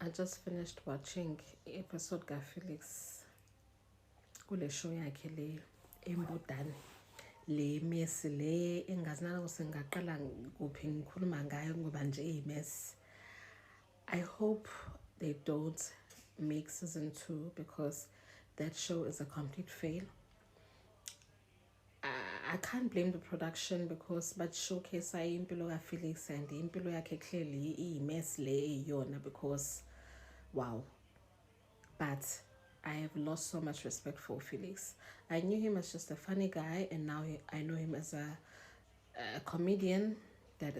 I just finished watching episode Felix kule show yakhe le embudane le mess le engazinana usengaqala kuphi ngikhuluma ngayo ngoba nje imess. I hope they don't make season 2 because that show is a complete fail. I can't blame the production because but showcase impilo ka Felix and impilo yakhe clearly imess le eyona because wow. But I have lost so much respect for Felix. I knew him as just a funny guy, and now I know him as a comedian that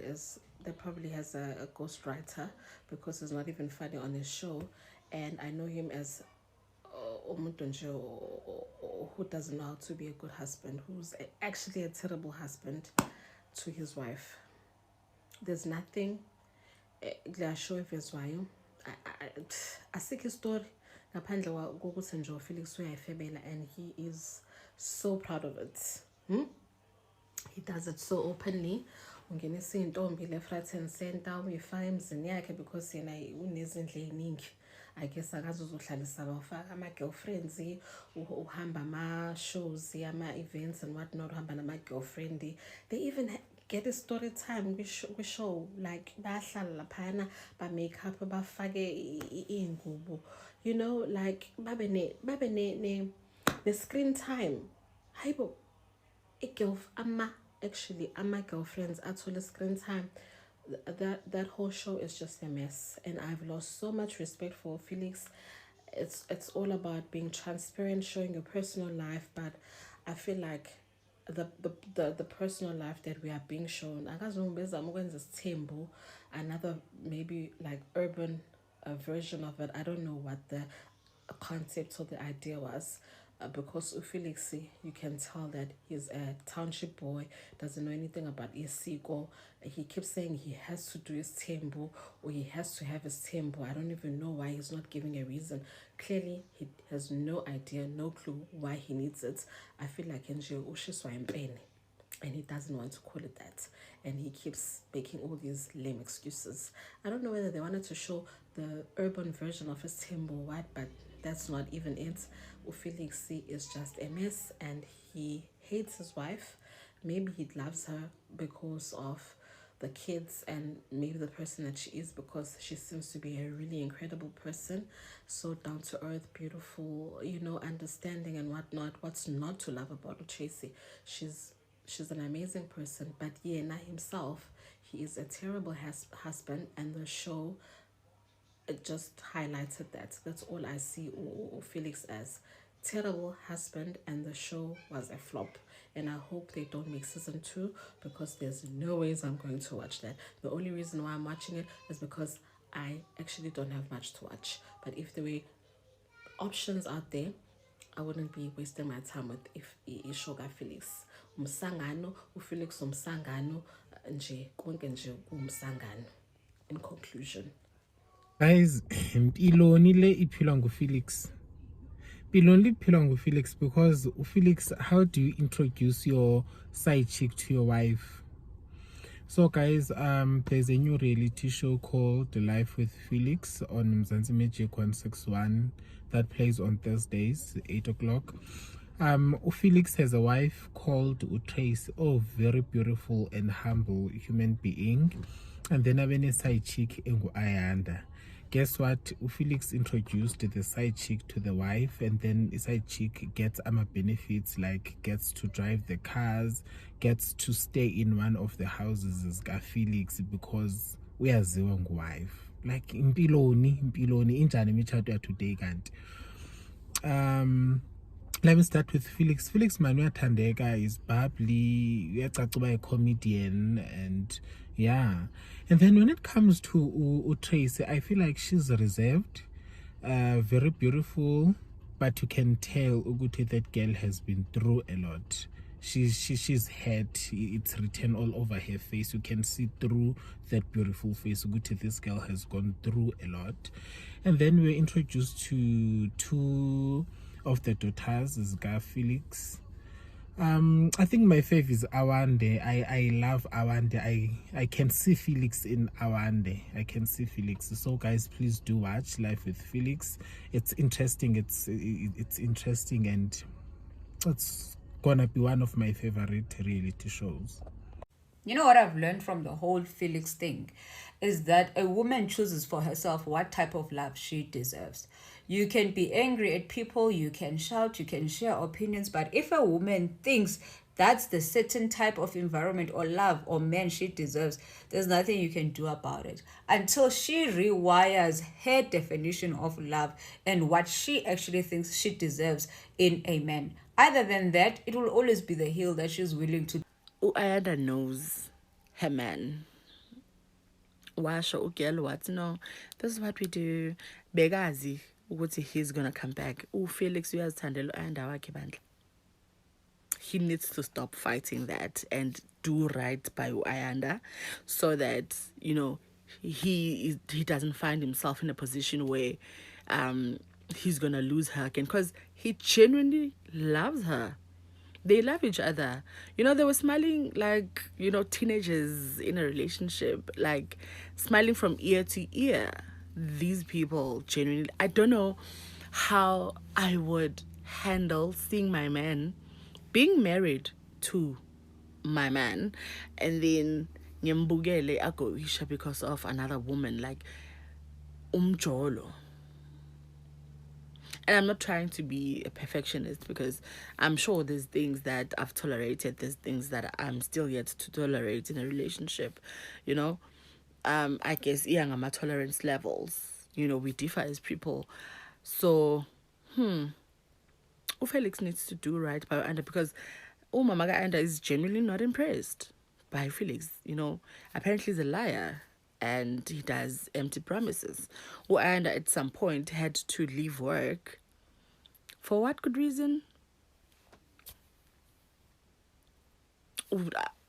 probably has a ghostwriter because he's not even funny on his show, and I know him as umuntu nje who doesn't know how to be a good husband, who's actually a terrible husband to his wife. There's nothing kule show evezwayo asikho story ngaphandle kokuthi nje uFelix uyayifebela, and he is so proud of it. He does it so openly. Ungenisa intombi left right and center uyifaka emzini yakhe because yena unezindle eziningi. I guess akazi uzohlalisa bafaka ama-girlfriends, uhamba ama-shows, ama-events and whatnot, uhamba nama-girlfriend. They even get a story time kwi-show, like bayahlala laphana ba-makeup bafake iy'ngubo, you know, like babe ne screen time. Hayibo ama-girlfriends athole screen time. That whole show is just a mess, and I've lost so much respect for Felix. It's all about being transparent, showing your personal life, but I feel like the personal life that we are being shown, another maybe like urban version of it. I don't know what the concept or the idea was, because Felix, you can tell that he's a township boy, doesn't know anything about isiko. He keeps saying he has to do his tembo or he has to have his tembo. I don't even know why he's not giving a reason. Clearly, he has no idea, no clue why he needs it. I feel like nje ushiswa impeni, and he doesn't want to call it that, and he keeps making all these lame excuses. I don't know whether they wanted to show the urban version of his tembo or what, but that's not even it. Felix is just a mess, and he hates his wife. Maybe he loves her because of the kids and maybe the person that she is, because she seems to be a really incredible person, so down to earth, beautiful, you know, understanding and whatnot. What's not to love about Tracy? She's an amazing person, but Yena himself, he is a terrible husband, and the show, it just highlighted that. That's all I see Felix as. Terrible husband, and the show was a flop, and I hope they don't make season 2 because there's no ways I'm going to watch that. The only reason why I'm watching it is because I actually don't have much to watch, but if there were options out there, I wouldn't be wasting my time with if show Felix umsangano uFelix umsangano nje konke nje umsangano. In conclusion, guys, impiloni le iphilwa nguFelix. Pilonly iphilwa nguFelix because Felix, how do you introduce your side chick to your wife? So guys, there's a new reality show called The Life with Felix on Mzansi Magic 161 that plays on Thursdays 8 o'clock. Felix has a wife called Utrace, very beautiful and humble human being, and then a side chick Engu Ayanda. Guess what? Felix introduced the side chick to the wife, and then the side chick gets benefits, like gets to drive the cars, gets to stay in one of the houses as Felix because we are the wife. Like impiloni injani imitshato yathu today kanti. Let me start with Felix. Felix man uyathandeka, is bubbly, uyacaca uba a comedian, and yeah. And then when it comes to Tracy, I feel like she's reserved, very beautiful, but you can tell ukuthi that girl has been through a lot. She's hurt. It's written all over her face. You can see through that beautiful face ukuthi this girl has gone through a lot. And then we're introduced to two of the daughters, Zga Felix. I think my fave is Awande. I love Awande. I can see Felix in Awande. I can see Felix. So guys, please do watch Life with Felix. It's interesting. It's interesting, and it's gonna be one of my favorite reality shows. You know what I've learned from the whole Felix thing is that a woman chooses for herself what type of love she deserves. You can be angry at people, you can shout, you can share opinions, but if a woman thinks that's the certain type of environment or love or man she deserves, there's nothing you can do about it until she rewires her definition of love and what she actually thinks she deserves in a man. Other than that, it will always be the hill that she's willing to. Ayanda knows her man. Washo ugel what? No, this is what we do. Begazi ukuthi he's gonna come back. Felix uyazithandela Ayanda wakhe bandla. He needs to stop fighting that and do right by Ayanda, so that he doesn't find himself in a position where he's gonna lose her again, because he genuinely loves her. They love each other. They were smiling like, teenagers in a relationship, like smiling from ear to ear. These people genuinely, I don't know how I would handle seeing my man being married to my man and then nyembugele agoisha because of another woman, like umjolo. And I'm not trying to be a perfectionist, because I'm sure there's things that I've tolerated, there's things that I'm still yet to tolerate in a relationship, I guess my tolerance levels, we differ as people. So Felix needs to do right by Anda, because Mamaga Anda is genuinely not impressed by Felix. Apparently he's a liar and he does empty promises. And at some point had to leave work. For what good reason?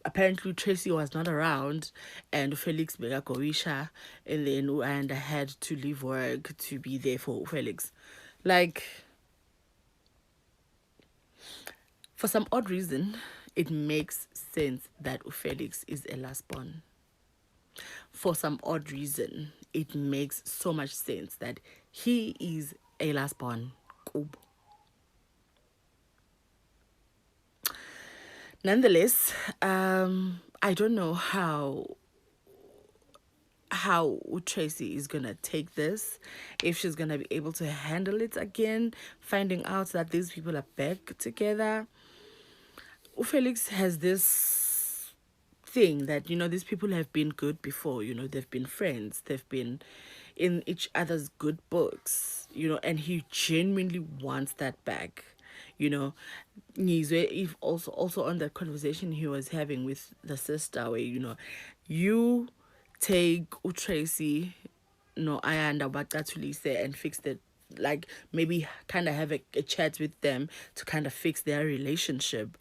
Apparently Tracy was not around and Felix Begakoisha, and then Uanda had to leave work to be there for Felix. Like, for some odd reason, it makes sense that Felix is a last born. For some odd reason, it makes so much sense that he is a last born. Nonetheless, I don't know how Tracy is gonna take this, if she's gonna be able to handle it again, finding out that these people are back together. Felix has this thing that, these people have been good before, they've been friends, they've been in each other's good books, and he genuinely wants that back. If also on that conversation he was having with the sister, where you take Tracy, Ayanda Bakatulise and fix that, like maybe kind of have a chat with them to kind of fix their relationship,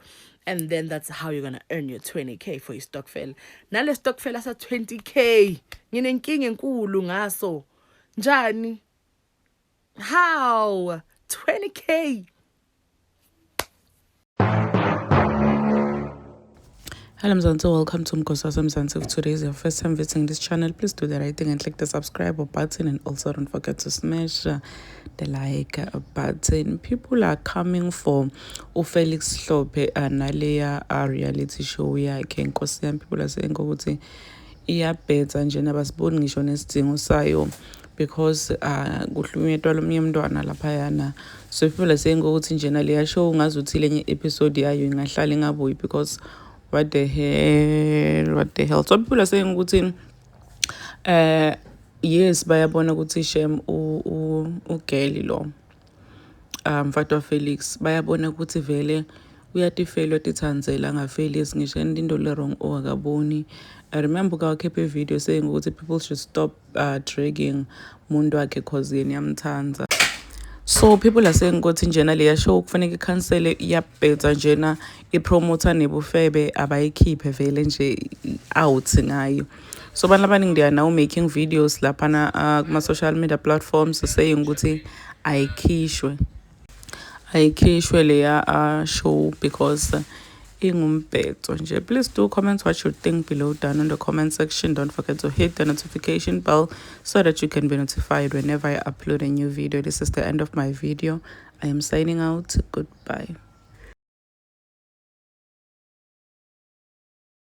and then that's how you're gonna earn your 20K for your stokvel. Nale stokvel asa 20K nginenkinga enkulu ngaso. Njani? How? 20K. Hello Mzansi, welcome to Mkosasa Mzansi. If today is your first time visiting this channel, please do the right thing and click the subscribe button, and also don't forget to smash the like button. People are coming for Felix Hlophe naleya reality show yakhe Nkosi Yami. People are saying ukuthi iyabhedza njena basiboni ngisho nesidingo sayo, because kuhlunyetwa lomnye mntwana laphayana. So people are saying ukuthi njena leya show ngazuthi lenye episode yayo ingahlala ingabuyi, because what the hell. So people are saying ukuthi yes bayabona ukuthi Shem ugeli lo mfata Felix bayabona ukuthi vele uyatifela utithandzela ngaFelix ngisho into le wrong owakaboni. I remember kawakhephe video saying ukuthi people should stop dragging umuntu wakhe cause yena yamthanda. So people are saying ukuthi njena leya show kufanele cancel iyabhedza njena ipromoter nebufebe abayikhiphe vele nje out ngayo. So abantu abaningi they are now making videos laphana kuma social media platforms saying ukuthi ayikhishwe. ayikhishwe leya show because ingumbhedo nje. Please do comment what you think below down in the comment section. Don't forget to hit the notification bell so that you can be notified whenever I upload a new video. This is the end of my video. I am signing out. Goodbye.